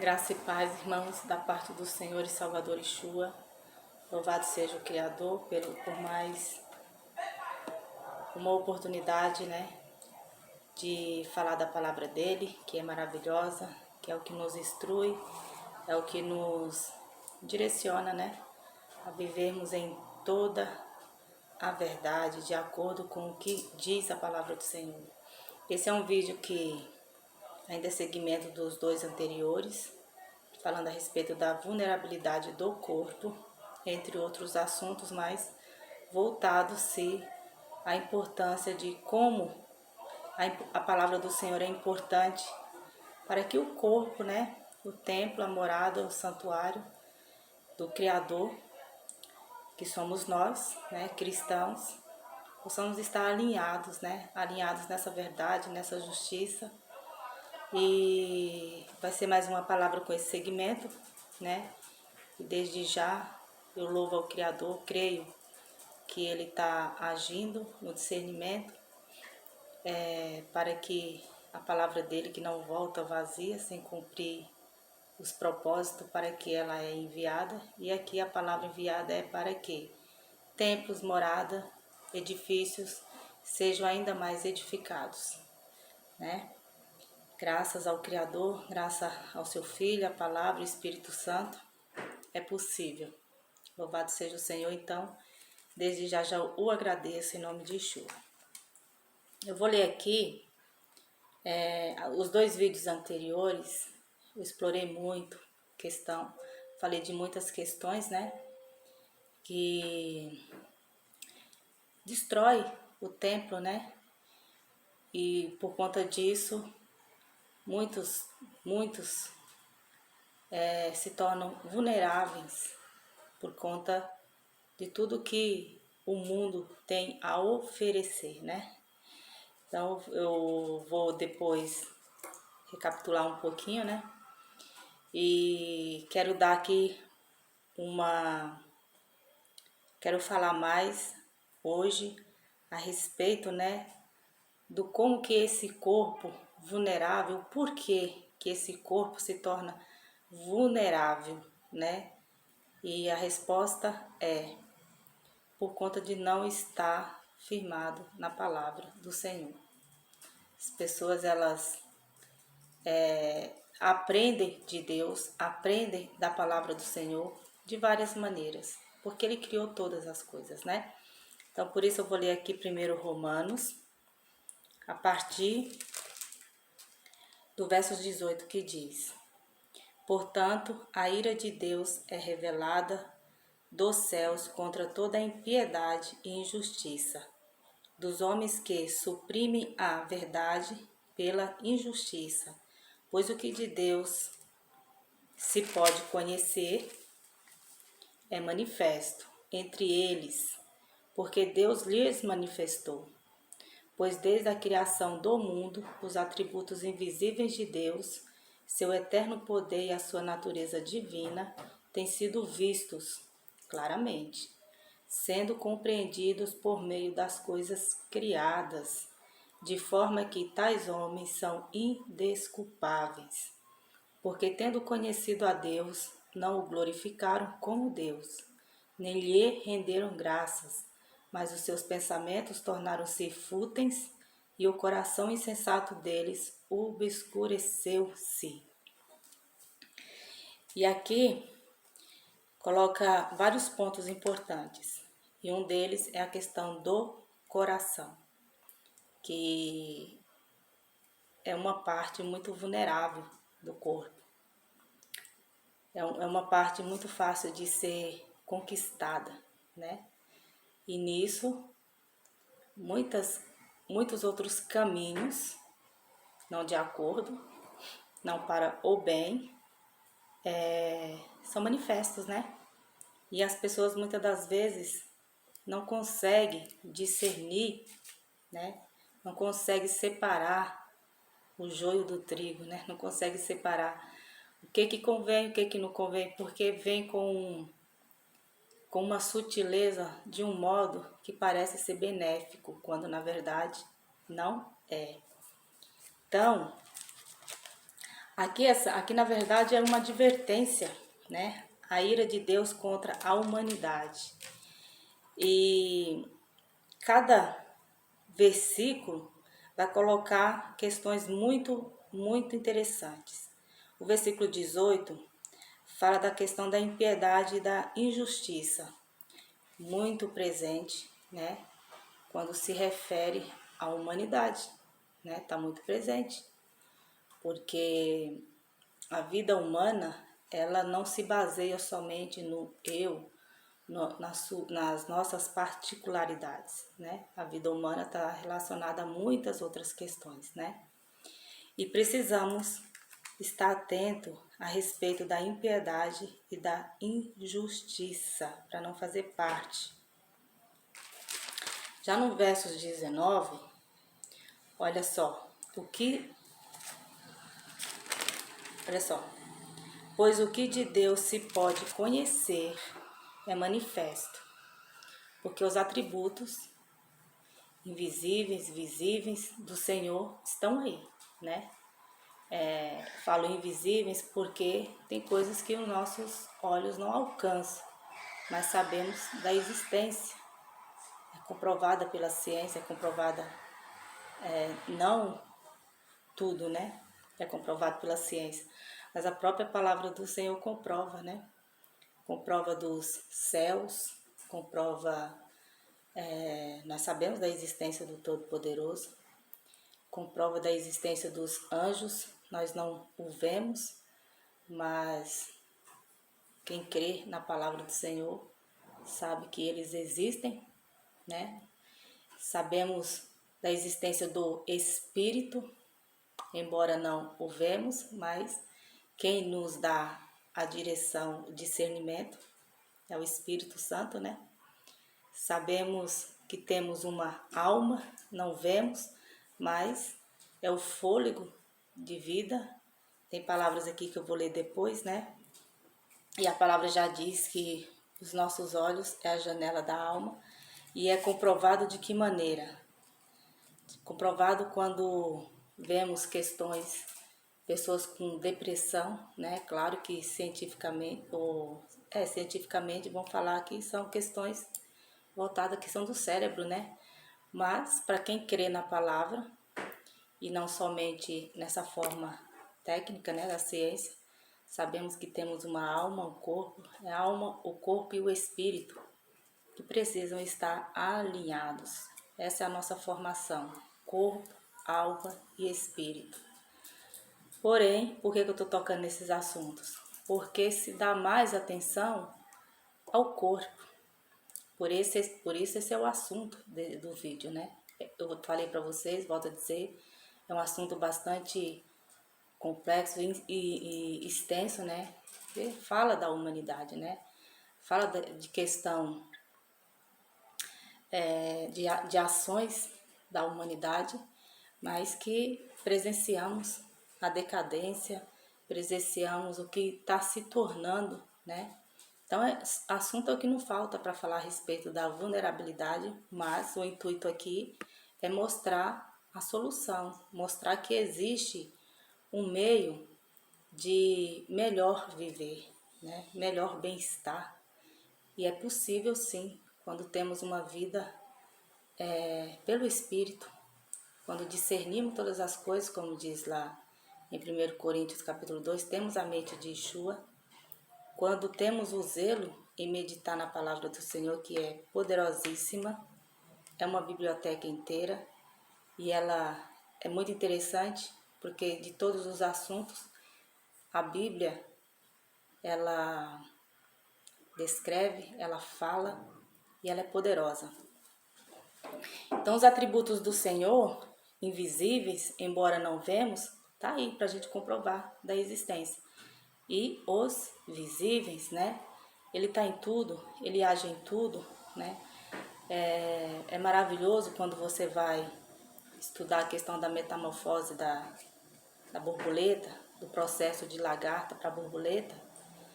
Graça e paz, irmãos, da parte do Senhor e Salvador Yeshua. Louvado seja o Criador por mais uma oportunidade, de falar da palavra dele, que é maravilhosa, que é o que nos instrui, é o que nos direciona, a vivermos em toda a verdade, de acordo com o que diz a palavra do Senhor. Esse é um vídeo que ainda é seguimento dos dois anteriores, falando a respeito da vulnerabilidade do corpo, entre outros assuntos, mas voltado-se à importância de como a palavra do Senhor é importante para que o corpo, o templo, a morada, o santuário do Criador, que somos nós, cristãos, possamos estar alinhados, alinhados nessa verdade, nessa justiça. E vai ser mais uma palavra com esse segmento, E desde já eu louvo ao Criador, creio que Ele está agindo no discernimento, para que a palavra dele, que não volta vazia, sem cumprir os propósitos para que ela é enviada. E aqui a palavra enviada é para que templos, morada, edifícios sejam ainda mais edificados, Graças ao Criador, graças ao seu Filho, a palavra, o Espírito Santo, é possível. Louvado seja o Senhor, então, desde já o agradeço em nome de Yeshua. Eu vou ler aqui, os dois vídeos anteriores, eu explorei muito questão, falei de muitas questões, que destrói o templo, E por conta disso, muitos se tornam vulneráveis por conta de tudo que o mundo tem a oferecer, Então eu vou depois recapitular um pouquinho, E quero dar aqui quero falar mais hoje a respeito, do como que esse corpo vulnerável, por que esse corpo se torna vulnerável, E a resposta é por conta de não estar firmado na palavra do Senhor. As pessoas, elas aprendem de Deus, aprendem da palavra do Senhor de várias maneiras, porque Ele criou todas as coisas, Então, por isso eu vou ler aqui primeiro Romanos, a partir do verso 18, que diz: Portanto, a ira de Deus é revelada dos céus contra toda a impiedade e injustiça dos homens que suprimem a verdade pela injustiça, pois o que de Deus se pode conhecer é manifesto entre eles, porque Deus lhes manifestou. Pois desde a criação do mundo, os atributos invisíveis de Deus, seu eterno poder e a sua natureza divina têm sido vistos claramente, sendo compreendidos por meio das coisas criadas, de forma que tais homens são indesculpáveis, porque tendo conhecido a Deus, não o glorificaram como Deus, nem lhe renderam graças, mas os seus pensamentos tornaram-se fúteis e o coração insensato deles obscureceu-se. E aqui coloca vários pontos importantes, e um deles é a questão do coração, que é uma parte muito vulnerável do corpo. É uma parte muito fácil de ser conquistada, E nisso, muitos outros caminhos, não de acordo, não para o bem, são manifestos, E as pessoas muitas das vezes não conseguem discernir, Não conseguem separar o joio do trigo, Não conseguem separar o que convém, o que não convém, porque vem com uma sutileza de um modo que parece ser benéfico, quando na verdade não é. Então, Aqui na verdade é uma advertência, né? A ira de Deus contra a humanidade. E cada versículo vai colocar questões muito interessantes. O versículo 18 fala da questão da impiedade e da injustiça, muito presente, né? Quando se refere à humanidade, né? Está muito presente, porque a vida humana, ela não se baseia somente no eu, nas nossas particularidades, né? A vida humana está relacionada a muitas outras questões, né? E precisamos estar atento a respeito da impiedade e da injustiça, para não fazer parte. Já no verso 19, olha só, pois o que de Deus se pode conhecer é manifesto, porque os atributos invisíveis, visíveis do Senhor estão aí, né? Falo invisíveis porque tem coisas que os nossos olhos não alcançam, mas sabemos da existência. É comprovada pela ciência, é comprovada, não tudo, né? É comprovado pela ciência, mas a própria palavra do Senhor comprova, né? Comprova dos céus, comprova, nós sabemos da existência do Todo-Poderoso, comprova da existência dos anjos, nós não o vemos, mas quem crê na palavra do Senhor sabe que eles existem, né? Sabemos da existência do Espírito, embora não o vemos, mas quem nos dá a direção, o discernimento, é o Espírito Santo, né? Sabemos que temos uma alma, não vemos, mas é o fôlego de vida. Tem palavras aqui que eu vou ler depois, né? E a palavra já diz que os nossos olhos é a janela da alma. E é comprovado de que maneira? Comprovado quando vemos questões, pessoas com depressão, né? Claro que cientificamente vão falar que são questões voltadas que são do cérebro, né? Mas para quem crê na palavra e não somente nessa forma técnica, né, da ciência, sabemos que temos uma alma, um corpo, a alma, o corpo e o espírito que precisam estar alinhados. Essa é a nossa formação, corpo, alma e espírito. Porém, por que eu estou tocando nesses assuntos? Porque se dá mais atenção ao corpo. Por isso esse é o assunto do vídeo, né? Eu falei para vocês, volto a dizer, é um assunto bastante complexo e extenso, né? E fala da humanidade, né? Fala de questão de ações da humanidade, mas que presenciamos a decadência, presenciamos o que está se tornando, né? Então, assunto é o que não falta para falar a respeito da vulnerabilidade, mas o intuito aqui é mostrar a solução, mostrar que existe um meio de melhor viver, né? Melhor bem-estar. E é possível sim, quando temos uma vida pelo Espírito, quando discernimos todas as coisas, como diz lá em 1 Coríntios capítulo 2, temos a mente de Yeshua, quando temos o zelo em meditar na palavra do Senhor, que é poderosíssima, é uma biblioteca inteira e ela é muito interessante, porque de todos os assuntos, a Bíblia, ela descreve, ela fala e ela é poderosa. Então, os atributos do Senhor, invisíveis, embora não vemos, tá aí para a gente comprovar da existência. E os visíveis, né? Ele está em tudo, ele age em tudo, né? É maravilhoso quando você vai estudar a questão da metamorfose da borboleta, do processo de lagarta para borboleta.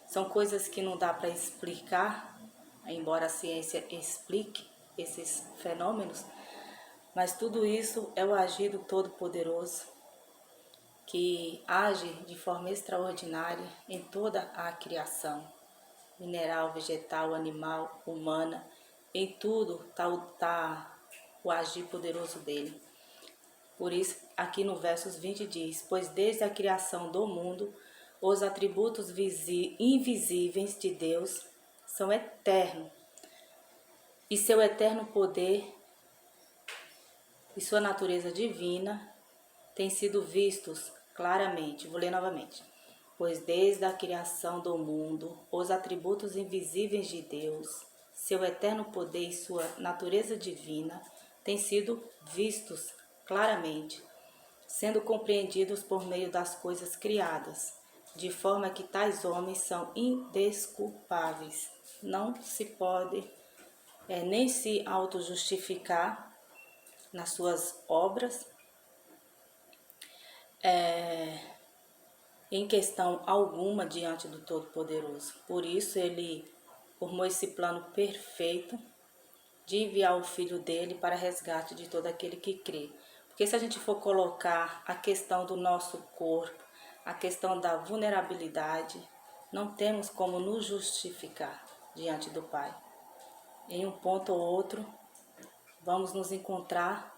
São coisas que não dá para explicar, embora a ciência explique esses fenômenos, mas tudo isso é o agir do Todo-Poderoso. que age de forma extraordinária em toda a criação, mineral, vegetal, animal, humana, em tudo tá o agir poderoso dele. Por isso, aqui no versos 20 diz: pois desde a criação do mundo, os atributos invisíveis de Deus são eternos, e seu eterno poder e sua natureza divina têm sido vistos claramente. Vou ler novamente. Pois desde a criação do mundo, os atributos invisíveis de Deus, seu eterno poder e sua natureza divina têm sido vistos claramente, sendo compreendidos por meio das coisas criadas, de forma que tais homens são indesculpáveis. Não se pode nem se auto-justificar nas suas obras, em questão alguma diante do Todo-Poderoso. Por isso ele formou esse plano perfeito de enviar o Filho dele para resgate de todo aquele que crê. Porque se a gente for colocar a questão do nosso corpo, a questão da vulnerabilidade, não temos como nos justificar diante do Pai. Em um ponto ou outro, vamos nos encontrar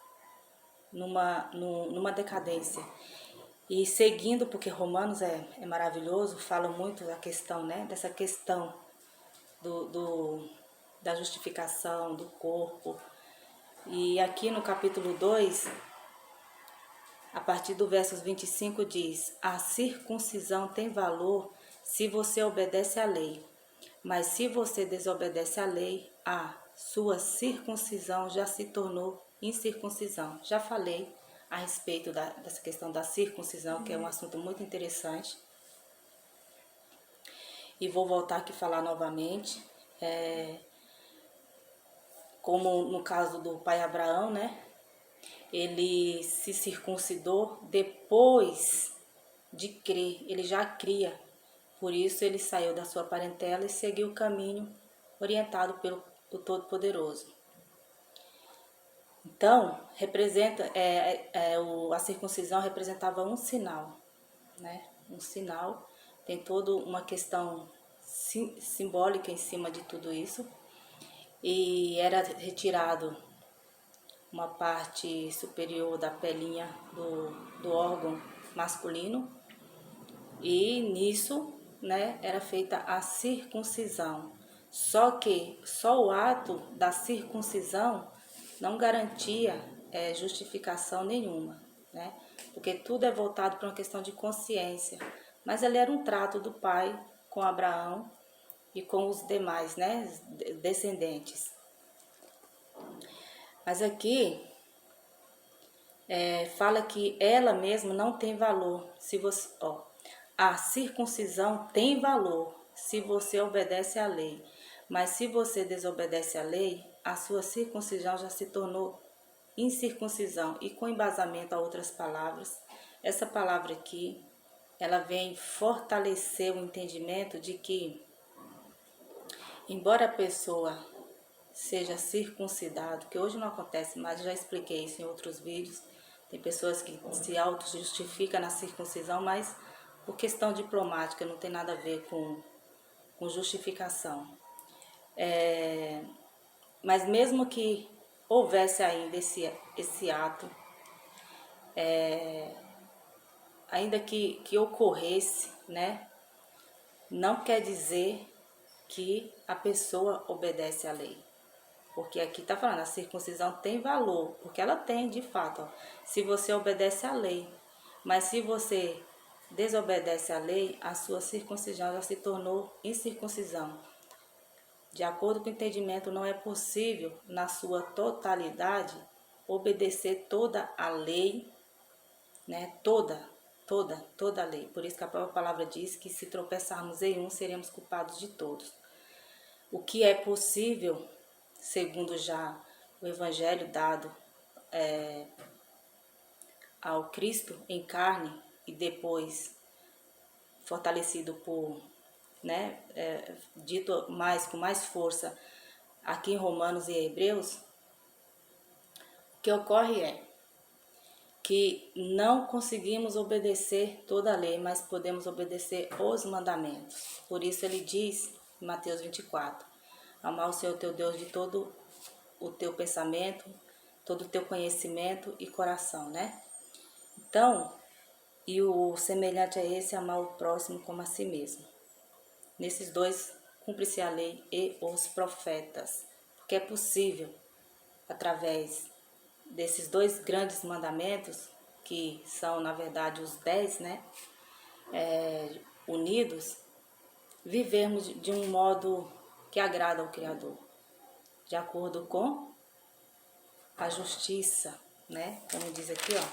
numa decadência. E seguindo, porque Romanos é maravilhoso, fala muito da questão, né? Dessa questão da justificação do corpo. E aqui no capítulo 2, a partir do versos 25 diz: a circuncisão tem valor se você obedece à lei, mas se você desobedece à lei, a sua circuncisão já se tornou incircuncisão. Já falei a respeito dessa questão da circuncisão, que é um assunto muito interessante. E vou voltar aqui a falar novamente. Como no caso do pai Abraão, né? Ele se circuncidou depois de crer, ele já cria. Por isso ele saiu da sua parentela e seguiu o caminho orientado pelo Todo-Poderoso. Então, a circuncisão representava um sinal, né? Um sinal, tem toda uma questão simbólica em cima de tudo isso. E era retirado uma parte superior da pelinha do órgão masculino, e nisso, né, era feita a circuncisão. Só que só o ato da circuncisão não garantia justificação nenhuma, né? Porque tudo é voltado para uma questão de consciência. Mas ali era um trato do pai com Abraão e com os demais, né, descendentes. Mas aqui fala que ela mesma não tem valor. Se você, a circuncisão tem valor se você obedece à lei. Mas se você desobedece à lei, a sua circuncisão já se tornou incircuncisão. E com embasamento a outras palavras, essa palavra aqui, ela vem fortalecer o entendimento de que, embora a pessoa seja circuncidado, que hoje não acontece mais, já expliquei isso em outros vídeos, tem pessoas que se auto-justificam na circuncisão, mas por questão diplomática, não tem nada a ver com justificação. Mas mesmo que houvesse ainda esse ato, ainda que ocorresse, né, não quer dizer que a pessoa obedece à lei. Porque aqui está falando, a circuncisão tem valor, porque ela tem de fato, se você obedece à lei. Mas se você desobedece à lei, a sua circuncisão já se tornou incircuncisão. De acordo com o entendimento, não é possível, na sua totalidade, obedecer toda a lei, né? Toda a lei. Por isso que a própria palavra diz que se tropeçarmos em um, seremos culpados de todos. O que é possível, segundo já o evangelho dado ao Cristo em carne e depois fortalecido por, né, dito com mais força aqui em Romanos e Hebreus, o que ocorre é que não conseguimos obedecer toda a lei, mas podemos obedecer os mandamentos. Por isso ele diz em Mateus 24, amar o Senhor teu Deus de todo o teu pensamento, todo o teu conhecimento e coração, né? Então, e o semelhante a esse, amar o próximo como a si mesmo. Nesses dois, cumpre-se a lei e os profetas, porque é possível, através desses dois grandes mandamentos, que são, na verdade, os 10, né, unidos, vivermos de um modo que agrada ao Criador, de acordo com a justiça, né, como diz aqui, ó,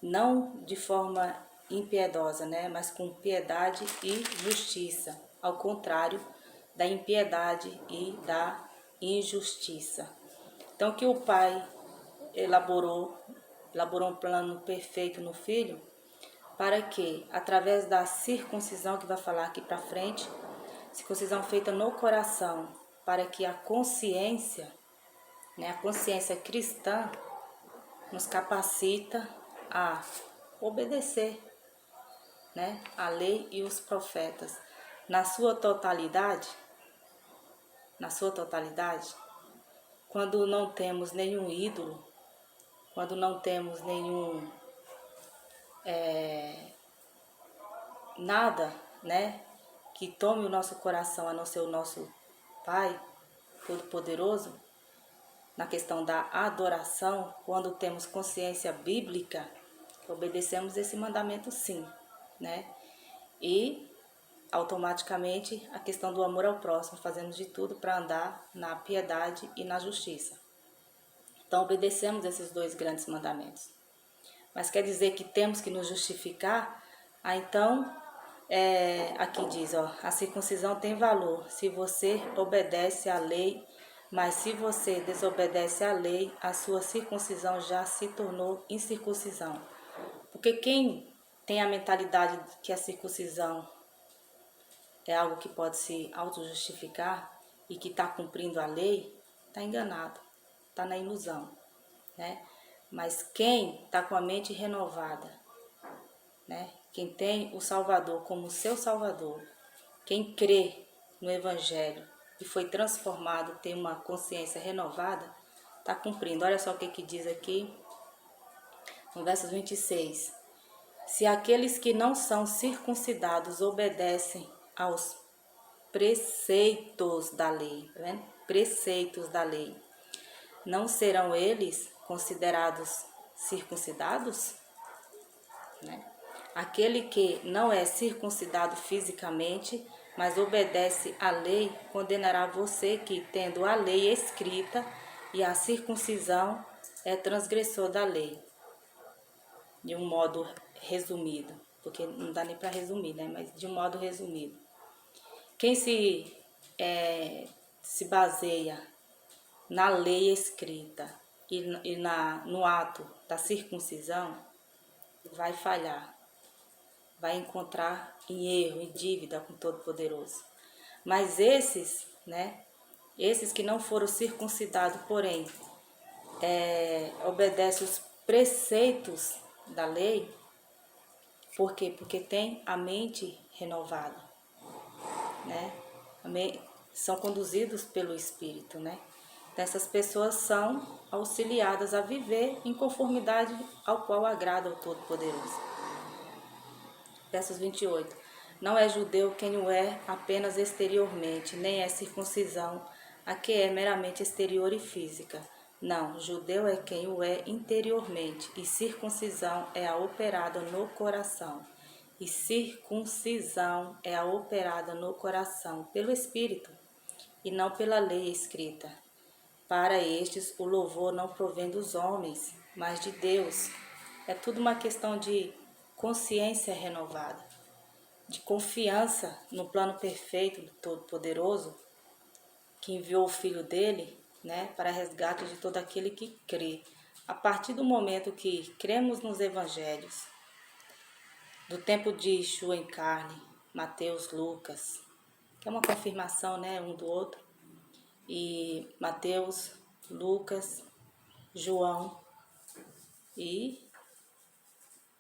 não de forma impiedosa, né, mas com piedade e justiça, ao contrário da impiedade e da injustiça. Então, que o Pai elaborou um plano perfeito no Filho, para que, através da circuncisão, que vai falar aqui para frente, circuncisão feita no coração, para que a consciência, né, a consciência cristã, nos capacita a obedecer, né, a lei e os profetas na sua totalidade, quando não temos nenhum ídolo, quando não temos nenhum nada, né, que tome o nosso coração, a não ser o nosso Pai Todo-Poderoso, na questão da adoração, quando temos consciência bíblica, obedecemos esse mandamento sim, né? E automaticamente a questão do amor ao próximo, fazemos de tudo para andar na piedade e na justiça. Então obedecemos esses dois grandes mandamentos. Mas quer dizer que temos que nos justificar? Então, aqui diz, ó, a circuncisão tem valor se você obedece à lei, mas se você desobedece à lei, a sua circuncisão já se tornou incircuncisão. Porque quem tem a mentalidade de que a circuncisão é algo que pode se auto-justificar e que está cumprindo a lei, está enganado, está na ilusão, né? Mas quem está com a mente renovada, né? Quem tem o Salvador como seu Salvador, quem crê no Evangelho e foi transformado, tem uma consciência renovada, está cumprindo. Olha só o que diz aqui no verso 26. Se aqueles que não são circuncidados obedecem aos preceitos da lei, tá vendo? Preceitos da lei, não serão eles considerados circuncidados? Né? Aquele que não é circuncidado fisicamente, mas obedece à lei, condenará você que, tendo a lei escrita e a circuncisão, é transgressor da lei. De um modo resumido, porque não dá nem para resumir, né? Mas de um modo resumido. Quem se baseia na lei escrita e no ato da circuncisão, vai falhar, vai encontrar em erro, em dívida com o Todo-Poderoso. Mas esses, né, esses que não foram circuncidados, porém, obedecem os preceitos da lei, por quê? Porque tem a mente renovada, né? São conduzidos pelo Espírito, né? Então, essas pessoas são auxiliadas a viver em conformidade ao qual agrada o Todo-Poderoso. Versos 28. Não é judeu quem o é apenas exteriormente, nem é circuncisão a que é meramente exterior e física. Não, judeu é quem o é interiormente, e circuncisão é a operada no coração. E circuncisão é a operada no coração pelo Espírito, e não pela lei escrita. Para estes, o louvor não provém dos homens, mas de Deus. É tudo uma questão de consciência renovada, de confiança no plano perfeito do Todo-Poderoso, que enviou o Filho dele, né, para resgate de todo aquele que crê. A partir do momento que cremos nos Evangelhos, do tempo de Yeshua em carne, Mateus, Lucas, que é uma confirmação, né, um do outro, e Mateus, Lucas, João, e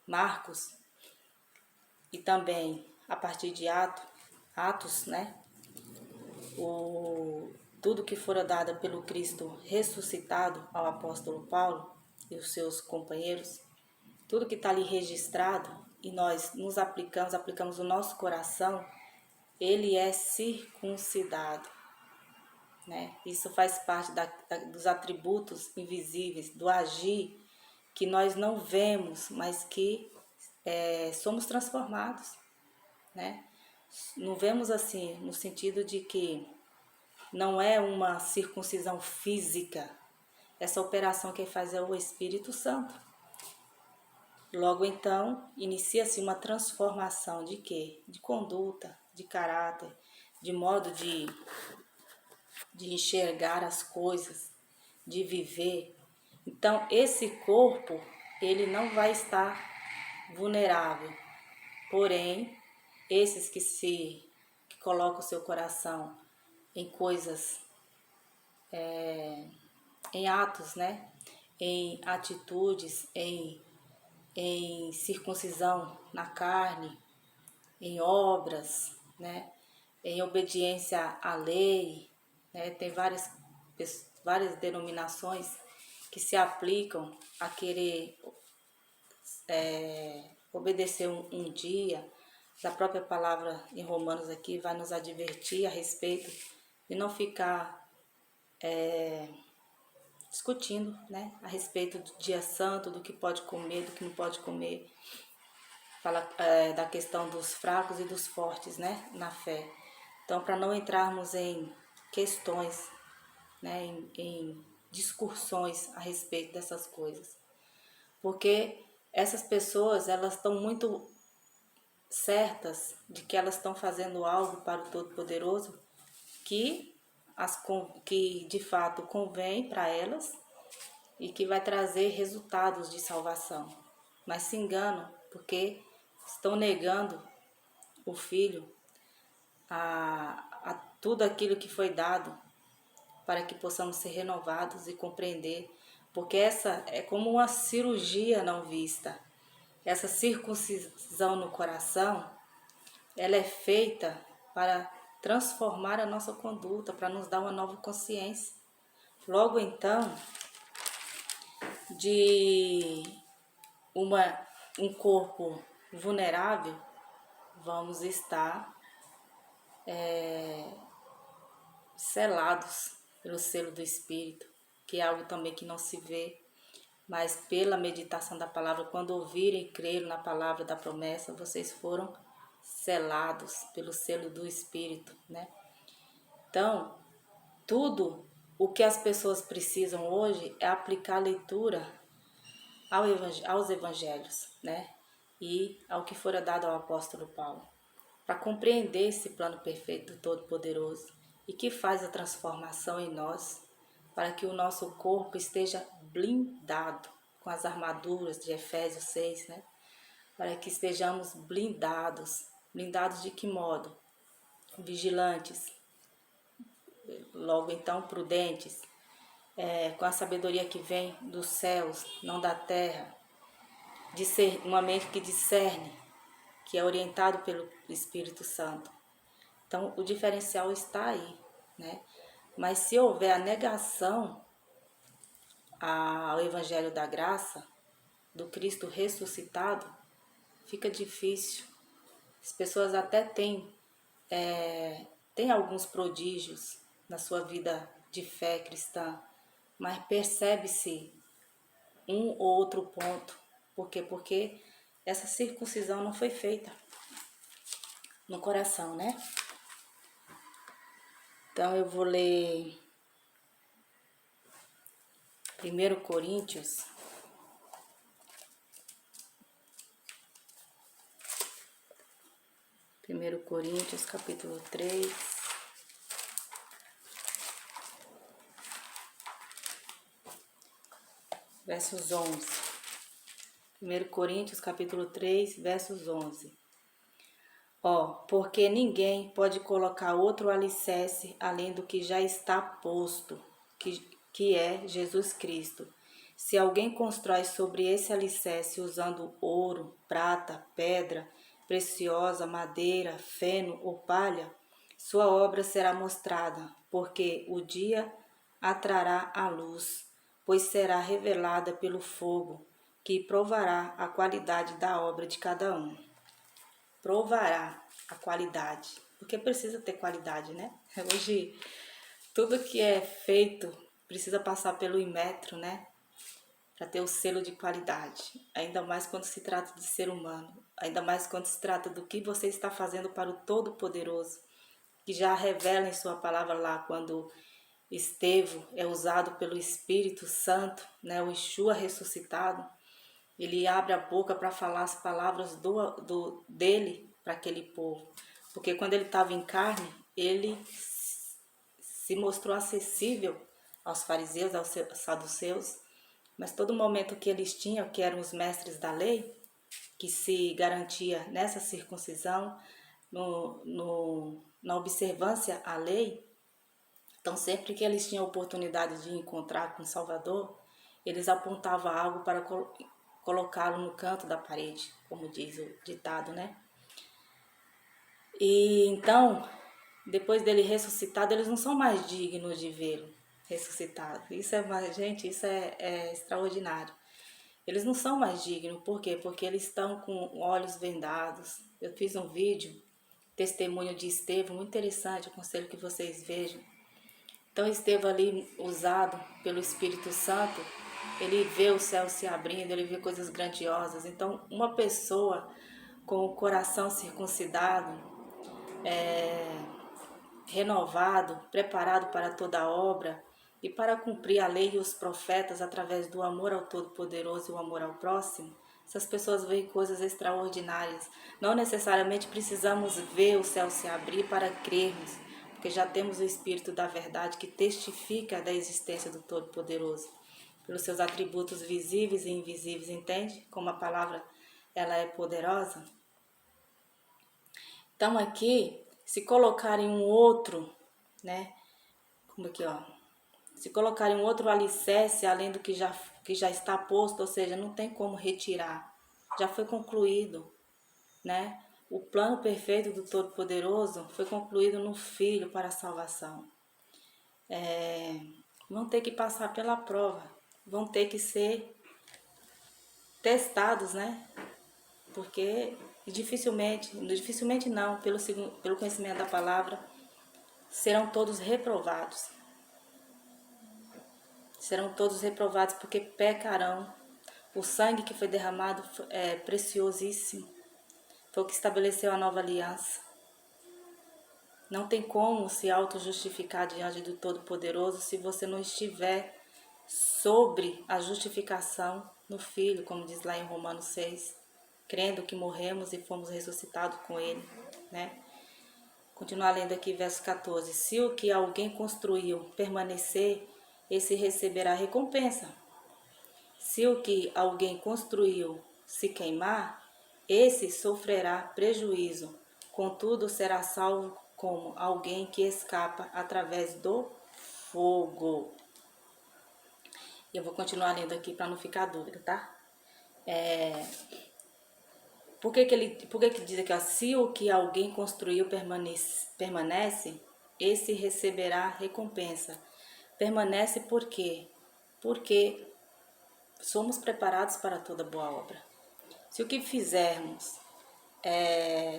Marcos, e também a partir de Atos, né? Tudo que fora dado pelo Cristo ressuscitado ao apóstolo Paulo e os seus companheiros, tudo que está ali registrado e nós nos aplicamos o nosso coração, ele é circuncidado, né? Isso faz parte dos atributos invisíveis, do agir que nós não vemos, mas que somos transformados, né? Não vemos assim no sentido de que não é uma circuncisão física. Essa operação quem faz é o Espírito Santo. Logo então, inicia-se uma transformação de quê? De conduta, de caráter, de modo de enxergar as coisas, de viver. Então, esse corpo, ele não vai estar vulnerável. Porém, esses que colocam o seu coração em coisas, em atos, né? Em atitudes, em circuncisão na carne, em obras, né? Em obediência à lei, né? Tem várias denominações que se aplicam a querer obedecer um dia. A própria palavra em Romanos aqui vai nos advertir a respeito de não ficar discutindo, né, a respeito do dia santo, do que pode comer, do que não pode comer. Fala da questão dos fracos e dos fortes, né, na fé. Então, para não entrarmos em questões, né, em discussões a respeito dessas coisas. Porque essas pessoas, elas estão muito certas de que elas estão fazendo algo para o Todo-Poderoso que de fato convém para elas e que vai trazer resultados de salvação. Mas se enganam porque estão negando o Filho a tudo aquilo que foi dado para que possamos ser renovados e compreender, porque essa é como uma cirurgia não vista. Essa circuncisão no coração, ela é feita para transformar a nossa conduta, para nos dar uma nova consciência. Logo então, de um corpo vulnerável, vamos estar selados pelo selo do Espírito, que é algo também que não se vê, mas pela meditação da palavra, quando ouvirem e crerem na palavra da promessa, vocês foram selados pelo selo do Espírito, né? Então, tudo o que as pessoas precisam hoje é aplicar a leitura aos evangelhos, né? E ao que fora dado ao apóstolo Paulo, para compreender esse plano perfeito do Todo-Poderoso e que faz a transformação em nós, para que o nosso corpo esteja blindado com as armaduras de Efésios 6, né? Para que estejamos blindados. Blindados de que modo? Vigilantes, logo então prudentes, com a sabedoria que vem dos céus, não da terra, uma mente que discerne, que é orientado pelo Espírito Santo. Então, o diferencial está aí, né? Mas se houver a negação ao Evangelho da Graça, do Cristo ressuscitado, fica difícil. As pessoas até têm alguns prodígios na sua vida de fé cristã, mas percebe-se um ou outro ponto. Por quê? Porque essa circuncisão não foi feita no coração, né? Então eu vou ler 1 Coríntios, capítulo 3, versos 11. 1 Coríntios, capítulo 3, versos 11. Porque ninguém pode colocar outro alicerce além do que já está posto, que é Jesus Cristo. Se alguém constrói sobre esse alicerce usando ouro, prata, pedra preciosa, madeira, feno ou palha, sua obra será mostrada, porque o dia a trará à luz, pois será revelada pelo fogo, que provará a qualidade da obra de cada um. Provará a qualidade, porque precisa ter qualidade, né? Hoje, tudo que é feito precisa passar pelo Inmetro, né? Para ter o selo de qualidade. Ainda mais quando se trata de ser humano. Ainda mais quando se trata do que você está fazendo para o Todo-Poderoso, que já revela em sua palavra lá quando Estevão é usado pelo Espírito Santo, né? O Yeshua ressuscitado. Ele abre a boca para falar as palavras dele para aquele povo. Porque quando ele estava em carne, ele se mostrou acessível aos fariseus, aos saduceus, mas todo momento que eles tinham, que eram os mestres da lei, que se garantia nessa circuncisão, na observância à lei, então sempre que eles tinham a oportunidade de encontrar com o Salvador, eles apontavam algo para colocá-lo no canto da parede, como diz o ditado, né? E então, depois dele ressuscitado, eles não são mais dignos de vê-lo ressuscitado. Isso é, gente, isso é extraordinário. Eles não são mais dignos, por quê? Porque eles estão com olhos vendados. Eu fiz um vídeo, testemunho de Estevão, muito interessante, aconselho que vocês vejam. Então Estevão ali, usado pelo Espírito Santo, ele vê o céu se abrindo, ele vê coisas grandiosas. Então uma pessoa com o coração circuncidado, renovado, preparado para toda a obra e para cumprir a lei e os profetas através do amor ao Todo-Poderoso e o amor ao próximo, essas pessoas veem coisas extraordinárias. Não necessariamente precisamos ver o céu se abrir para crermos, porque já temos o Espírito da verdade que testifica da existência do Todo-Poderoso, pelos seus atributos visíveis e invisíveis, entende? Como a palavra ela é poderosa. Então aqui, se colocarem um outro, né? Como aqui, ó. Se colocarem um outro alicerce além do que já está posto, ou seja, não tem como retirar. Já foi concluído, né? O plano perfeito do Todo-Poderoso foi concluído no Filho para a salvação. Vão ter que passar pela prova, vão ter que ser testados, né? Porque dificilmente não, pelo conhecimento da palavra, serão todos reprovados. Serão todos reprovados porque pecarão. O sangue que foi derramado é preciosíssimo. Foi o que estabeleceu a nova aliança. Não tem como se auto-justificar diante do Todo-Poderoso se você não estiver sobre a justificação no Filho, como diz lá em Romanos 6, crendo que morremos e fomos ressuscitados com Ele, né? Continuar lendo aqui verso 14. Se o que alguém construiu permanecer, esse receberá recompensa. Se o que alguém construiu se queimar, esse sofrerá prejuízo. Contudo, será salvo como alguém que escapa através do fogo. Eu vou continuar lendo aqui para não ficar dúvida, tá? Por que que diz aqui, ó, se o que alguém construiu permanece, esse receberá recompensa. Permanece por quê? Porque somos preparados para toda boa obra. Se o que fizermos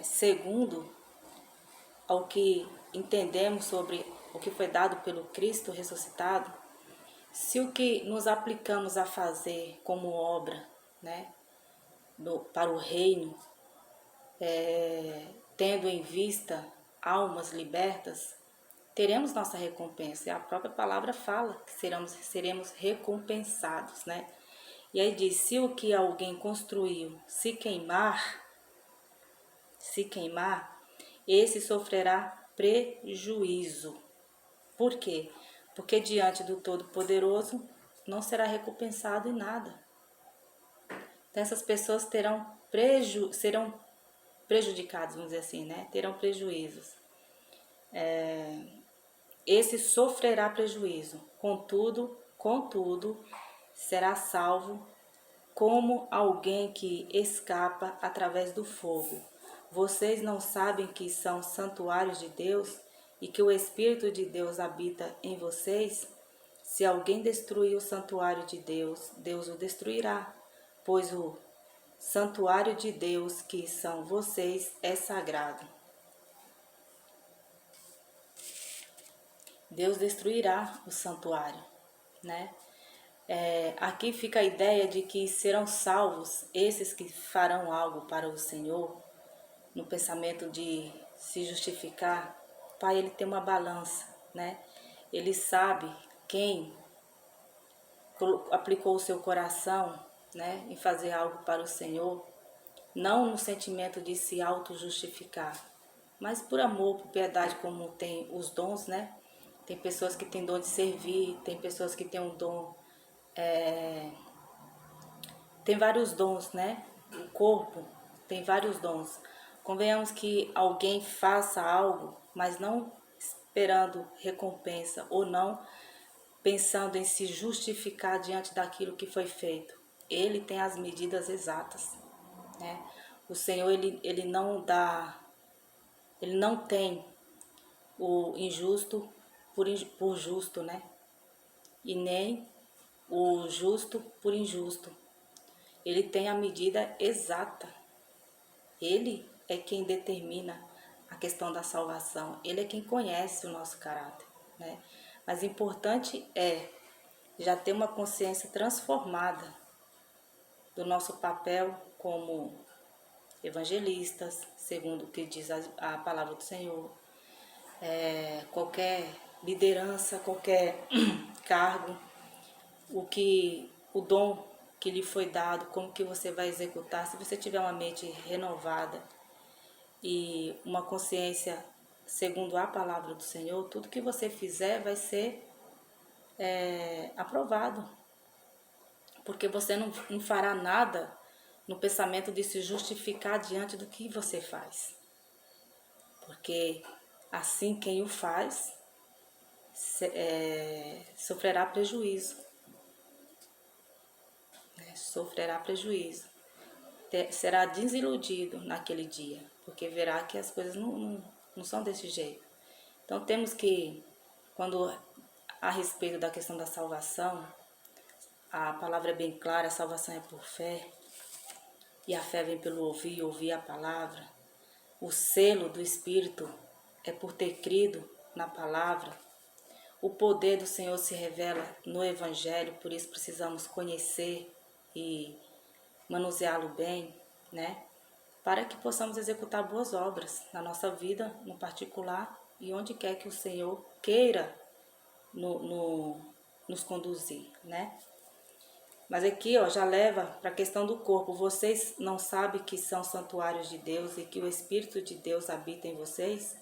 segundo ao que entendemos sobre o que foi dado pelo Cristo ressuscitado, se o que nos aplicamos a fazer como obra, né, para o reino, tendo em vista almas libertas, teremos nossa recompensa. E a própria palavra fala que seremos recompensados, né? E aí diz, se o que alguém construiu se queimar, esse sofrerá prejuízo. Por quê? Porque diante do Todo-Poderoso não será recompensado em nada. Então essas pessoas serão prejudicadas, vamos dizer assim, né? Terão prejuízos. Esse sofrerá prejuízo. Contudo, será salvo como alguém que escapa através do fogo. Vocês não sabem que são santuários de Deus e que o Espírito de Deus habita em vocês? Se alguém destruir o santuário de Deus, Deus o destruirá, pois o santuário de Deus, que são vocês, é sagrado. Deus destruirá o santuário, né? Aqui fica a ideia de que serão salvos esses que farão algo para o Senhor, no pensamento de se justificar. O Pai, ele tem uma balança, né? Ele sabe quem aplicou o seu coração, né, em fazer algo para o Senhor, não no sentimento de se auto-justificar, mas por amor, por piedade, como tem os dons, né? Tem pessoas que têm dom de servir, tem pessoas que têm um dom, tem vários dons, né? O corpo tem vários dons. Convenhamos que alguém faça algo, mas não esperando recompensa ou não pensando em se justificar diante daquilo que foi feito. Ele tem as medidas exatas, né? O Senhor, ele não dá, ele não tem o injusto por justo, né? E nem o justo por injusto. Ele tem a medida exata. Ele é quem determina a questão da salvação. Ele é quem conhece o nosso caráter, né? Mas importante é já ter uma consciência transformada do nosso papel como evangelistas, segundo o que diz a palavra do Senhor. Qualquer liderança, qualquer cargo, o dom que lhe foi dado, como que você vai executar. Se você tiver uma mente renovada e uma consciência segundo a palavra do Senhor, tudo que você fizer vai ser aprovado, porque você não fará nada no pensamento de se justificar diante do que você faz, porque assim quem o faz sofrerá prejuízo, né? Sofrerá prejuízo, será desiludido naquele dia, porque verá que as coisas não são desse jeito. Então temos que, quando a respeito da questão da salvação, a palavra é bem clara, a salvação é por fé, e a fé vem pelo ouvir, ouvir a palavra. O selo do Espírito é por ter crido na palavra. O poder do Senhor se revela no Evangelho, por isso precisamos conhecer e manuseá-lo bem, né? Para que possamos executar boas obras na nossa vida, no particular, e onde quer que o Senhor queira nos conduzir, né? Mas aqui, ó, já leva para a questão do corpo. Vocês não sabem que são santuários de Deus e que o Espírito de Deus habita em vocês?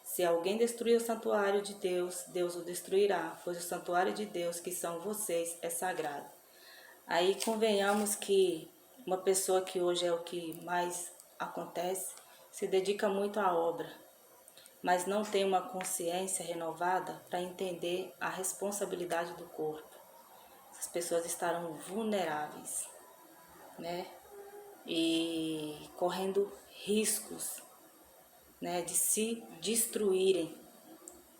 Se alguém destruir o santuário de Deus, Deus o destruirá, pois o santuário de Deus, que são vocês, é sagrado. Aí convenhamos que uma pessoa que hoje é o que mais acontece, se dedica muito à obra, mas não tem uma consciência renovada para entender a responsabilidade do corpo. As pessoas estarão vulneráveis, né? E correndo riscos, né, de se destruírem